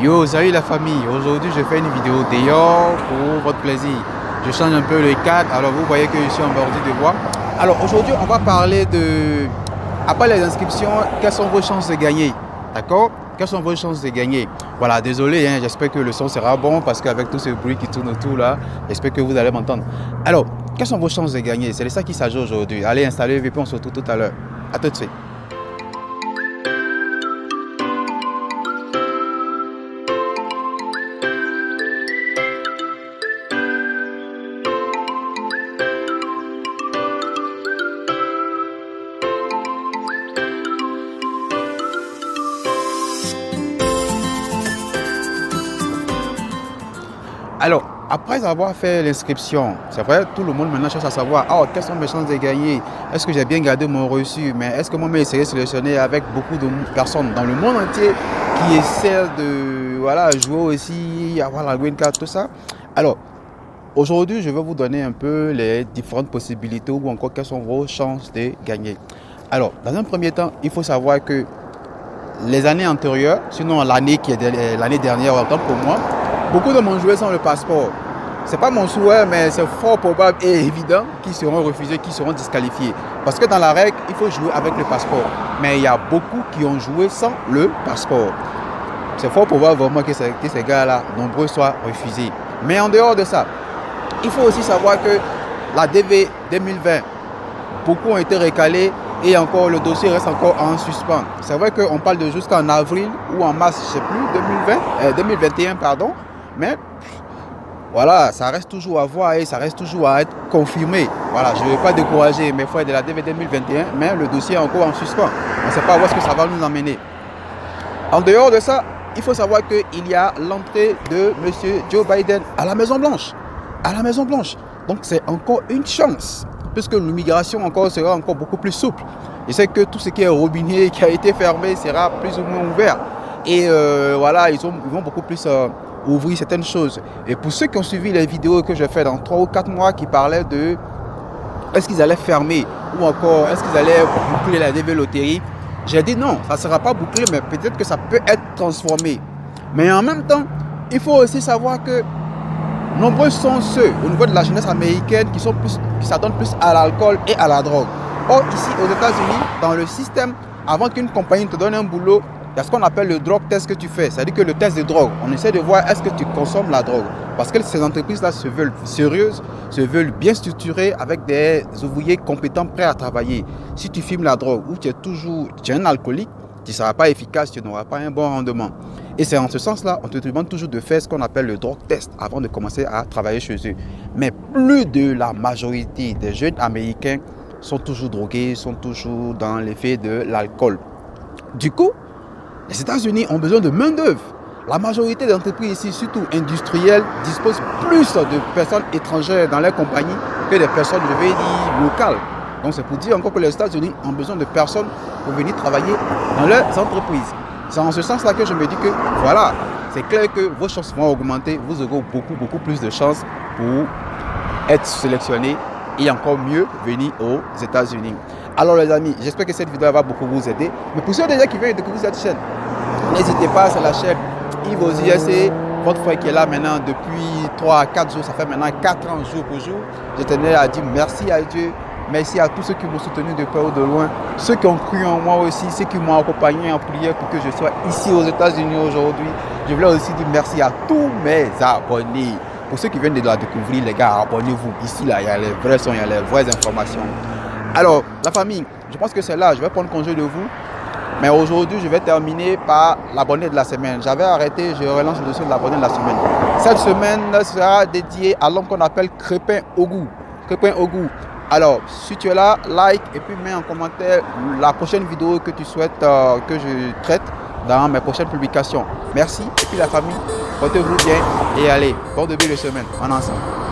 Yo, salut la famille. Aujourd'hui, je fais une vidéo dehors pour votre plaisir. Je change un peu le cadre. Alors, vous voyez que je suis en bordure de bois. Alors, aujourd'hui, on va parler de, après les inscriptions, quelles sont vos chances de gagner? D'accord? Quelles sont vos chances de gagner? Voilà, désolé, hein, j'espère que le son sera bon parce qu'avec tout ce bruit qui tourne autour là, j'espère que vous allez m'entendre. Alors, quelles sont vos chances de gagner? C'est de ça qu'il s'agit aujourd'hui. Allez, installez-vous et puis on se retrouve tout à l'heure. À tout de suite. Alors, après avoir fait l'inscription, c'est vrai, tout le monde maintenant cherche à savoir, oh, quelles sont mes chances de gagner? Est-ce que j'ai bien gardé mon reçu? Mais est-ce que moi, je serai sélectionné avec beaucoup de personnes dans le monde entier qui essaient de voilà, jouer aussi, avoir la green card, tout ça? Alors, aujourd'hui, je vais vous donner un peu les différentes possibilités ou encore quelles sont vos chances de gagner. Alors, dans un premier temps, il faut savoir que les années antérieures, sinon l'année qui est l'année dernière, autant pour moi, beaucoup de mon joueurs sans le passeport. C'est pas mon souhait, mais c'est fort probable et évident qu'ils seront refusés, qu'ils seront disqualifiés. Parce que dans la règle, il faut jouer avec le passeport. Mais il y a beaucoup qui ont joué sans le passeport. C'est fort probable vraiment que ces gars-là, nombreux, soient refusés. Mais en dehors de ça, il faut aussi savoir que la DV 2020, beaucoup ont été recalés et encore le dossier reste encore en suspens. C'est vrai qu'on parle de jusqu'en avril ou en mars, je ne sais plus, 2021, pardon. Mais voilà, ça reste toujours à voir et ça reste toujours à être confirmé. Voilà, je ne vais pas décourager mes frères de la DV 2021, mais le dossier est encore en suspens. On ne sait pas où est-ce que ça va nous emmener. En dehors de ça, il faut savoir qu'il y a l'entrée de M. Joe Biden à la Maison-Blanche. À la Maison-Blanche. Donc c'est encore une chance, puisque l'immigration encore sera encore beaucoup plus souple. Je sais que tout ce qui est robinet qui a été fermé sera plus ou moins ouvert. Et voilà, ils vont beaucoup plus ouvrir certaines choses. Et pour ceux qui ont suivi les vidéos que j'ai fait dans 3 ou 4 mois qui parlaient de est-ce qu'ils allaient fermer ou encore est-ce qu'ils allaient boucler la DV loterie, j'ai dit non, ça ne sera pas bouclé, mais peut-être que ça peut être transformé. Mais en même temps, il faut aussi savoir que nombreux sont ceux au niveau de la jeunesse américaine qui s'adonnent plus à l'alcool et à la drogue. Or, ici aux États-Unis, dans le système, avant qu'une compagnie te donne un boulot, il y a ce qu'on appelle le drug test que tu fais. C'est-à-dire que le test de drogue, on essaie de voir est-ce que tu consommes la drogue. Parce que ces entreprises-là se veulent sérieuses, se veulent bien structurées avec des ouvriers compétents prêts à travailler. Si tu fumes la drogue ou tu es un alcoolique, tu ne seras pas efficace, tu n'auras pas un bon rendement. Et c'est en ce sens-là, on te demande toujours de faire ce qu'on appelle le drug test avant de commencer à travailler chez eux. Mais plus de la majorité des jeunes américains sont toujours drogués, sont toujours dans l'effet de l'alcool. Du coup, les États-Unis ont besoin de main-d'œuvre. La majorité des entreprises ici, surtout industrielles, disposent plus de personnes étrangères dans leurs compagnies que des personnes, je vais dire, locales. Donc c'est pour dire encore que les États-Unis ont besoin de personnes pour venir travailler dans leurs entreprises. C'est en ce sens-là que je me dis que voilà, c'est clair que vos chances vont augmenter, vous aurez beaucoup plus de chances pour être sélectionné et encore mieux venir aux États-Unis. Alors les amis, j'espère que cette vidéo va beaucoup vous aider. Mais pour ceux déjà qui viennent découvrir cette chaîne, n'hésitez pas, c'est la chaîne Yves Osier, c'est votre frère qui est là maintenant depuis 3 à 4 jours, ça fait maintenant 4 ans jour pour jour. Je tenais à dire merci à Dieu, merci à tous ceux qui m'ont soutenu de près ou de loin, ceux qui ont cru en moi aussi, ceux qui m'ont accompagné en prière pour que je sois ici aux États-Unis aujourd'hui. Je voulais aussi dire merci à tous mes abonnés. Pour ceux qui viennent de la découvrir, les gars, abonnez-vous. Ici, là, il y a les vrais sons, il y a les vraies informations. Alors, la famille, je pense que c'est là, je vais prendre congé de vous. Mais aujourd'hui, je vais terminer par l'abonné de la semaine. J'avais arrêté, je relance le dossier de l'abonné de la semaine. Cette semaine sera dédiée à l'homme qu'on appelle Crépin Ogou. Crépin Ogou. Alors, si tu es là, like et puis mets en commentaire la prochaine vidéo que tu souhaites que je traite dans mes prochaines publications. Merci. Et puis la famille, portez-vous bien et allez, bon début de semaine. On est ensemble.